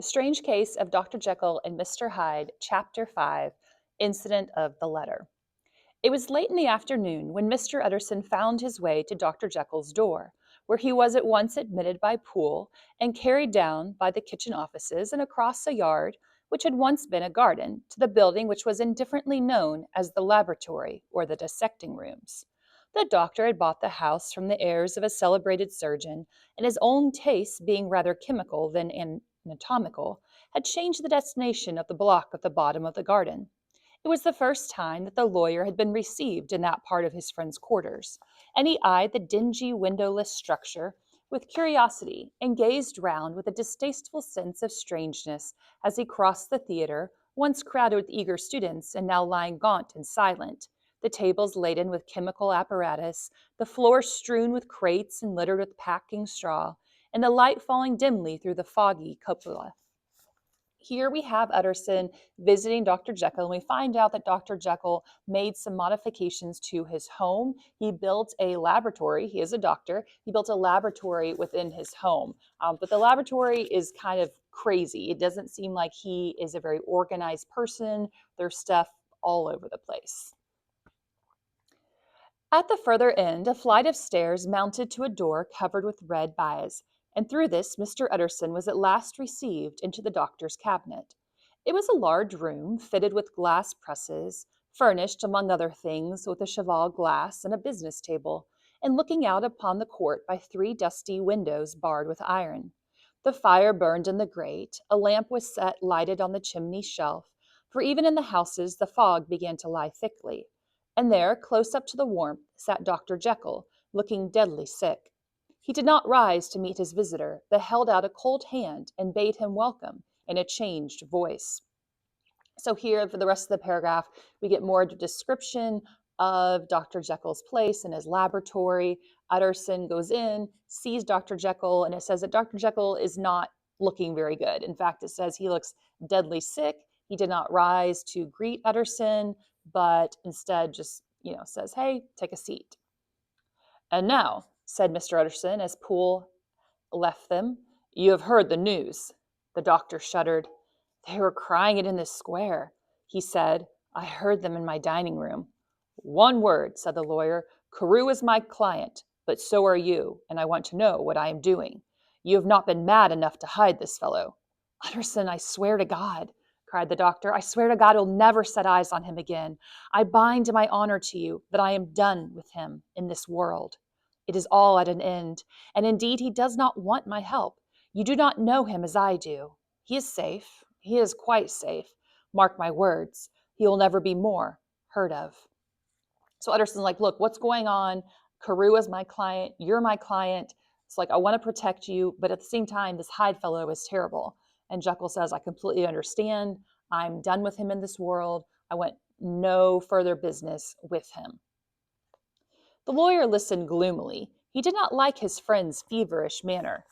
The Strange Case of Dr. Jekyll and Mr. Hyde, Chapter 5, Incident of the Letter. It was late in the afternoon when Mr. Utterson found his way to Dr. Jekyll's door, where he was at once admitted by Poole and carried down by the kitchen offices and across a yard which had once been a garden to the building which was indifferently known as the laboratory or the dissecting rooms. The doctor had bought the house from the heirs of a celebrated surgeon, and his own tastes being rather chemical than anatomical, had changed the destination of the block at the bottom of the garden. It was the first time that the lawyer had been received in that part of his friend's quarters, and he eyed the dingy, windowless structure with curiosity and gazed round with a distasteful sense of strangeness as he crossed the theater, once crowded with eager students and now lying gaunt and silent, the tables laden with chemical apparatus, the floor strewn with crates and littered with packing straw, and the light falling dimly through the foggy cupola. Here we have Utterson visiting Dr. Jekyll, and we find out that Dr. Jekyll made some modifications to his home. He built a laboratory. He is a doctor. He built a laboratory within his home. But the laboratory is kind of crazy. It doesn't seem like he is a very organized person. There's stuff all over the place. At the further end, a flight of stairs mounted to a door covered with red baize, and through this Mr. Utterson was at last received into the doctor's cabinet. It was a large room, fitted with glass presses, furnished, among other things, with a cheval glass and a business table, and looking out upon the court by three dusty windows barred with iron. The fire burned in the grate, a lamp was set lighted on the chimney shelf, for even in the houses the fog began to lie thickly. And there, close up to the warmth, sat Dr. Jekyll, looking deadly sick. He did not rise to meet his visitor, but held out a cold hand and bade him welcome in a changed voice. So here, for the rest of the paragraph, we get more description of Dr. Jekyll's place in his laboratory. Utterson goes in, sees Dr. Jekyll, and it says that Dr. Jekyll is not looking very good. In fact, it says he looks deadly sick. He did not rise to greet Utterson, but instead just, says, "Hey, take a seat." "And now," said Mr. Utterson as Poole left them, "you have heard the news." The doctor shuddered. "They were crying it in the square," he said. "I heard them in my dining room." "One word," said the lawyer. "Carew is my client, but so are you, and I want to know what I am doing. You have not been mad enough to hide this fellow." "Utterson, I swear to God," cried the doctor, "I swear to God I'll never set eyes on him again. I bind my honor to you that I am done with him in this world. It is all at an end, and indeed he does not want my help. You do not know him as I do. He is safe. He is quite safe. Mark my words. He will never be more heard of." So Utterson's like, "Look, what's going on? Carew is my client. You're my client. It's like, I want to protect you, but at the same time, this Hyde fellow is terrible." And Jekyll says, "I completely understand. I'm done with him in this world. I want no further business with him." The lawyer listened gloomily. He did not like his friend's feverish manner.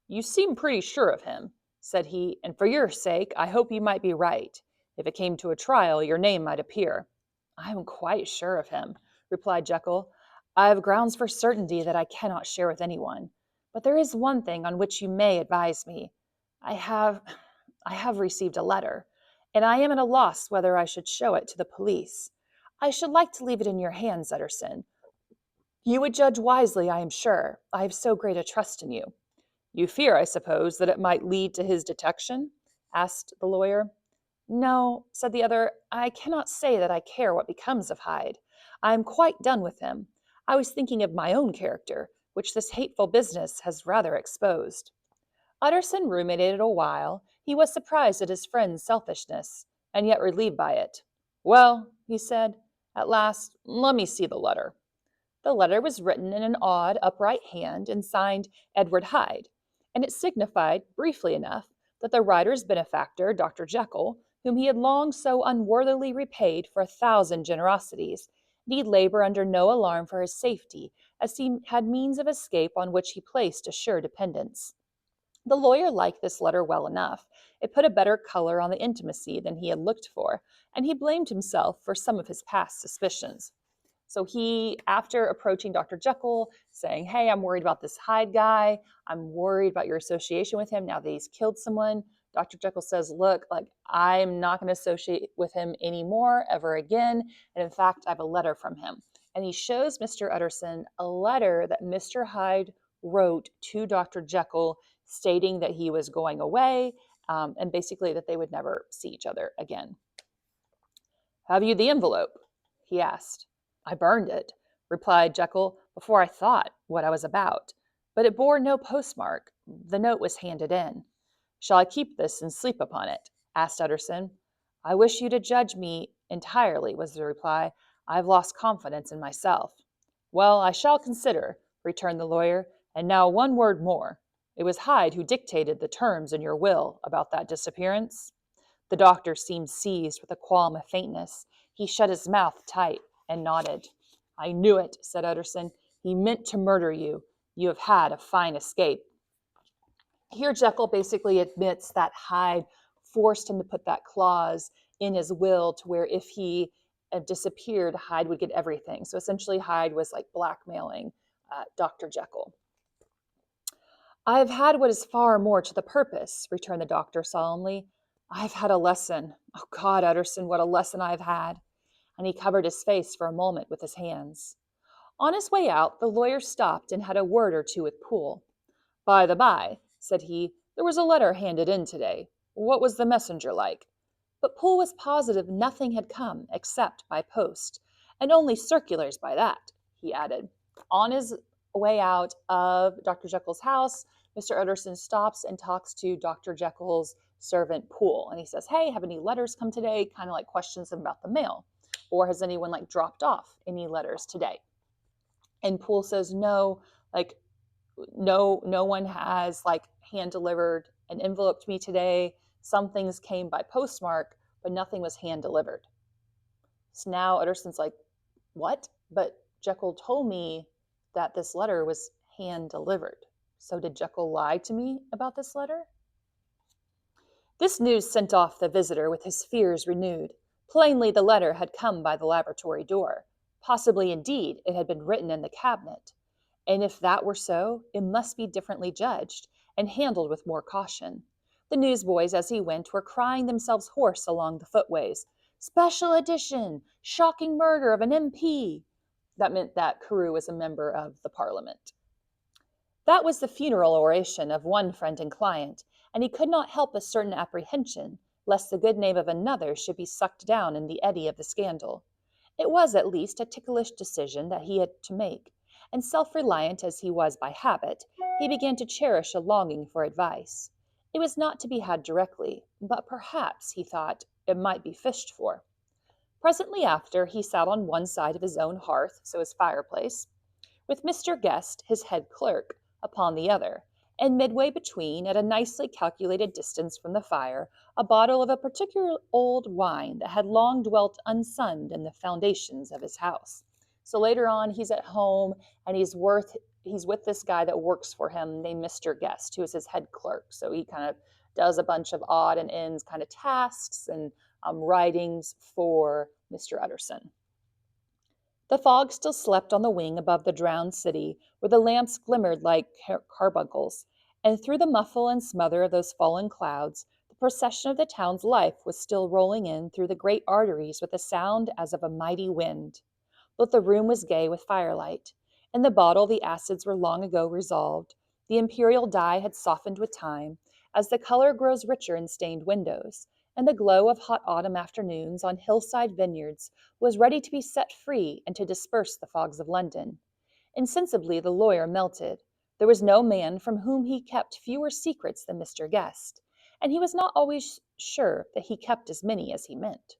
"You seem pretty sure of him," said he, "and for your sake, I hope you might be right. If it came to a trial, your name might appear." "I am quite sure of him," replied Jekyll. "I have grounds for certainty that I cannot share with anyone. But there is one thing on which you may advise me. I have I have received a letter, and I am at a loss whether I should show it to the police. I should like to leave it in your hands, Utterson. You would judge wisely, I am sure. I have so great a trust in you." "You fear, I suppose, that it might lead to his detection?" asked the lawyer. "No," said the other, "I cannot say that I care what becomes of Hyde. I am quite done with him. I was thinking of my own character, which this hateful business has rather exposed." Utterson ruminated a while. He was surprised at his friend's selfishness, and yet relieved by it. "Well," he said, at last, "let me see the letter." The letter was written in an odd, upright hand and signed Edward Hyde, and it signified, briefly enough, that the writer's benefactor, Dr. Jekyll, whom he had long so unworthily repaid for 1,000 generosities, need labor under no alarm for his safety, as he had means of escape on which he placed a sure dependence. The lawyer liked this letter well enough. It put a better color on the intimacy than he had looked for, and he blamed himself for some of his past suspicions. So he, after approaching Dr. Jekyll, saying, "Hey, I'm worried about this Hyde guy. I'm worried about your association with him now that he's killed someone," Dr. Jekyll says, look, like, I'm not going to associate with him anymore, ever again. And in fact, I have a letter from him. And he shows Mr. Utterson a letter that Mr. Hyde wrote to Dr. Jekyll stating that he was going away, and basically that they would never see each other again. Have you the envelope? He asked. I burned it, replied Jekyll, before I thought what I was about. But it bore no postmark. The note was handed in. Shall I keep this and sleep upon it? Asked Utterson. I wish you to judge me entirely, was the reply. I have lost confidence in myself. Well, I shall consider, returned the lawyer. And now one word more. It was Hyde who dictated the terms in your will about that disappearance. The doctor seemed seized with a qualm of faintness. He shut his mouth tight and nodded. I knew it, said Utterson. He meant to murder you. You have had a fine escape. Here, Jekyll basically admits that Hyde forced him to put that clause in his will to where if he disappeared, Hyde would get everything. So essentially, Hyde was like blackmailing Dr. Jekyll. I have had what is far more to the purpose, returned the doctor solemnly. I have had a lesson. Oh God, Utterson, what a lesson I have had. And he covered his face for a moment with his hands. On his way out, the lawyer stopped and had a word or two with Poole. By the by, said he, there was a letter handed in today. What was the messenger like? But Poole was positive nothing had come except by post, and only circulars by that, he added. On his way out of Dr. Jekyll's house, Mr. Utterson stops and talks to Dr. Jekyll's servant Poole, and he says, hey, have any letters come today? Kind of like questions him about the mail. Or has anyone like dropped off any letters today? And Poole says, no, like no one has like hand delivered an envelope to me today. Some things came by postmark, but nothing was hand delivered. So now Utterson's like, what? But Jekyll told me that this letter was hand delivered. So did Jekyll lie to me about this letter? This news sent off the visitor with his fears renewed. Plainly the letter had come by the laboratory door. Possibly indeed it had been written in the cabinet. And if that were so, it must be differently judged and handled with more caution. The newsboys, as he went, were crying themselves hoarse along the footways. Special edition! Shocking murder of an MP! That meant that Carew was a member of the Parliament. That was the funeral oration of one friend and client, and he could not help a certain apprehension lest the good name of another should be sucked down in the eddy of the scandal. It was at least a ticklish decision that he had to make, and self-reliant as he was by habit, he began to cherish a longing for advice. It was not to be had directly, but perhaps, he thought, it might be fished for. Presently after, he sat on one side of his own hearth, so his fireplace, with Mr. Guest, his head clerk, upon the other, and midway between, at a nicely calculated distance from the fire, a bottle of a particular old wine that had long dwelt unsunned in the foundations of his house. So later on, he's at home, and he's with this guy that works for him named Mr. Guest, who is his head clerk. So he kind of does a bunch of odd and ends kind of tasks and writings for Mr. Utterson. The fog still slept on the wing above the drowned city, where the lamps glimmered like carbuncles, and through the muffle and smother of those fallen clouds, the procession of the town's life was still rolling in through the great arteries with a sound as of a mighty wind. But the room was gay with firelight. In the bottle the acids were long ago resolved. The imperial dye had softened with time, as the color grows richer in stained windows, and the glow of hot autumn afternoons on hillside vineyards was ready to be set free and to disperse the fogs of London. Insensibly the lawyer melted. There was no man from whom he kept fewer secrets than Mr. Guest, and he was not always sure that he kept as many as he meant.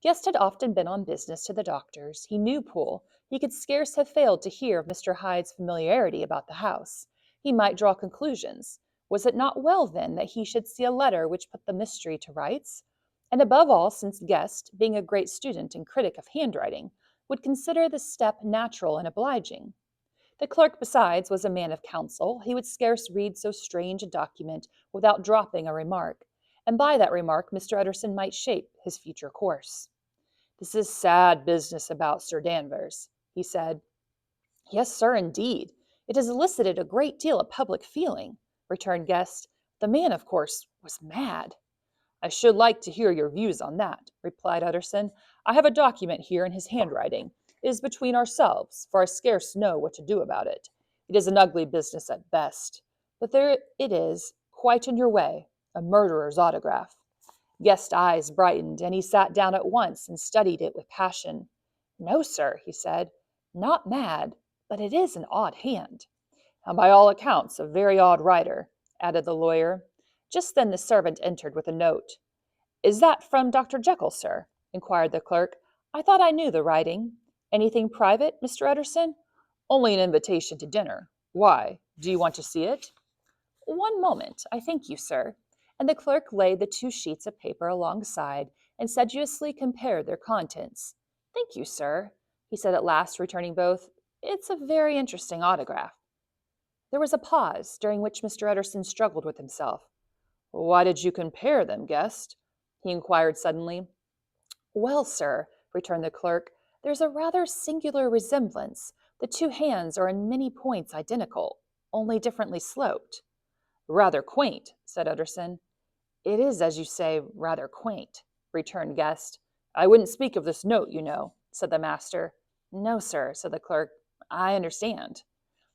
Guest had often been on business to the doctor's. He knew Poole. He could scarce have failed to hear of Mr. Hyde's familiarity about the house. He might draw conclusions. Was it not well, then, that he should see a letter which put the mystery to rights? And above all, since Guest, being a great student and critic of handwriting, would consider the step natural and obliging. The clerk, besides, was a man of counsel. He would scarce read so strange a document without dropping a remark, and by that remark Mr. Utterson might shape his future course. This is sad business about Sir Danvers, he said. Yes, sir, indeed. It has elicited a great deal of public feeling, returned Guest. The man, of course, was mad. "I should like to hear your views on that," replied Utterson. "I have a document here in his handwriting. It is between ourselves, for I scarce know what to do about it. It is an ugly business at best, but there it is, quite in your way, a murderer's autograph." Guest's eyes brightened, and he sat down at once and studied it with passion. "No, sir," he said, "not mad, but it is an odd hand." "And by all accounts a very odd writer," added the lawyer. Just then the servant entered with a note. "Is that from Dr. Jekyll, sir?" inquired the clerk. "I thought I knew the writing. Anything private, Mr. Utterson?" "Only an invitation to dinner. Why? Do you want to see it?" "One moment, I thank you, sir." And the clerk laid the two sheets of paper alongside and sedulously compared their contents. "Thank you, sir," he said at last, returning both. "It's a very interesting autograph." There was a pause, during which Mr. Utterson struggled with himself. "Why did you compare them, Guest?" he inquired suddenly. "Well, sir," returned the clerk, "there's a rather singular resemblance. The two hands are in many points identical, only differently sloped." "Rather quaint," said Utterson. "It is, as you say, rather quaint," returned Guest. "I wouldn't speak of this note, you know," said the master. "No, sir," said the clerk. "I understand."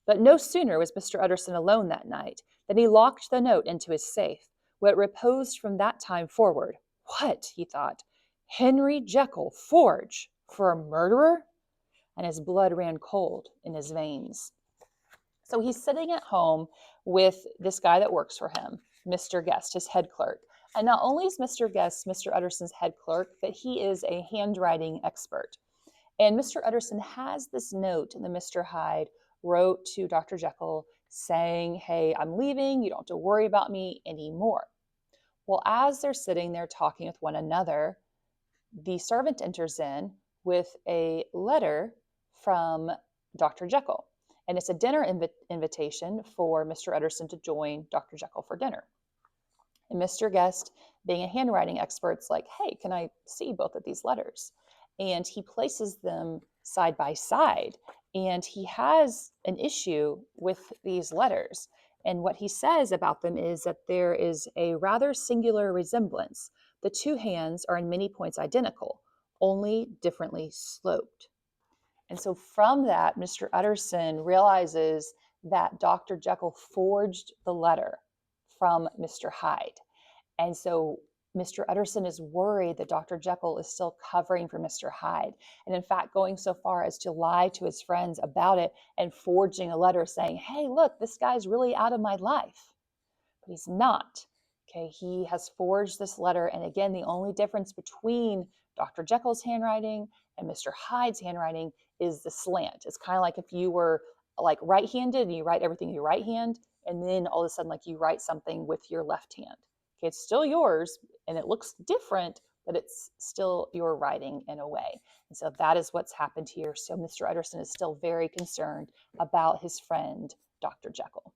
But no sooner was Mr. Utterson alone that night than he locked the note into his safe, where it reposed from that time forward. "What?" he thought. "Henry Jekyll forge for a murderer?" And his blood ran cold in his veins. So he's sitting at home with this guy that works for him, Mr. Guest, his head clerk. And not only is Mr. Guest Mr. Utterson's head clerk, but he is a handwriting expert. And Mr. Utterson has this note that Mr. Hyde wrote to Dr. Jekyll saying, "Hey, I'm leaving. You don't have to worry about me anymore." Well, as they're sitting there talking with one another, the servant enters in with a letter from Dr. Jekyll. And it's a dinner invitation for Mr. Utterson to join Dr. Jekyll for dinner. And Mr. Guest, being a handwriting expert, is like, "Hey, can I see both of these letters?" And he places them side by side. And he has an issue with these letters. And what he says about them is that there is a rather singular resemblance. The two hands are in many points identical, only differently sloped. And so from that, Mr. Utterson realizes that Dr. Jekyll forged the letter from Mr. Hyde. And so Mr. Utterson is worried that Dr. Jekyll is still covering for Mr. Hyde, and in fact going so far as to lie to his friends about it and forging a letter saying, "Hey, look, this guy's really out of my life." But he's not. Okay, he has forged this letter, and again, the only difference between Dr. Jekyll's handwriting and Mr. Hyde's handwriting is the slant. It's kind of like if you were like right-handed and you write everything with your right hand, and then all of a sudden like you write something with your left hand. Okay, it's still yours and it looks different, but it's still your writing in a way. And so that is what's happened here. So Mr. Utterson is still very concerned about his friend, Dr. Jekyll.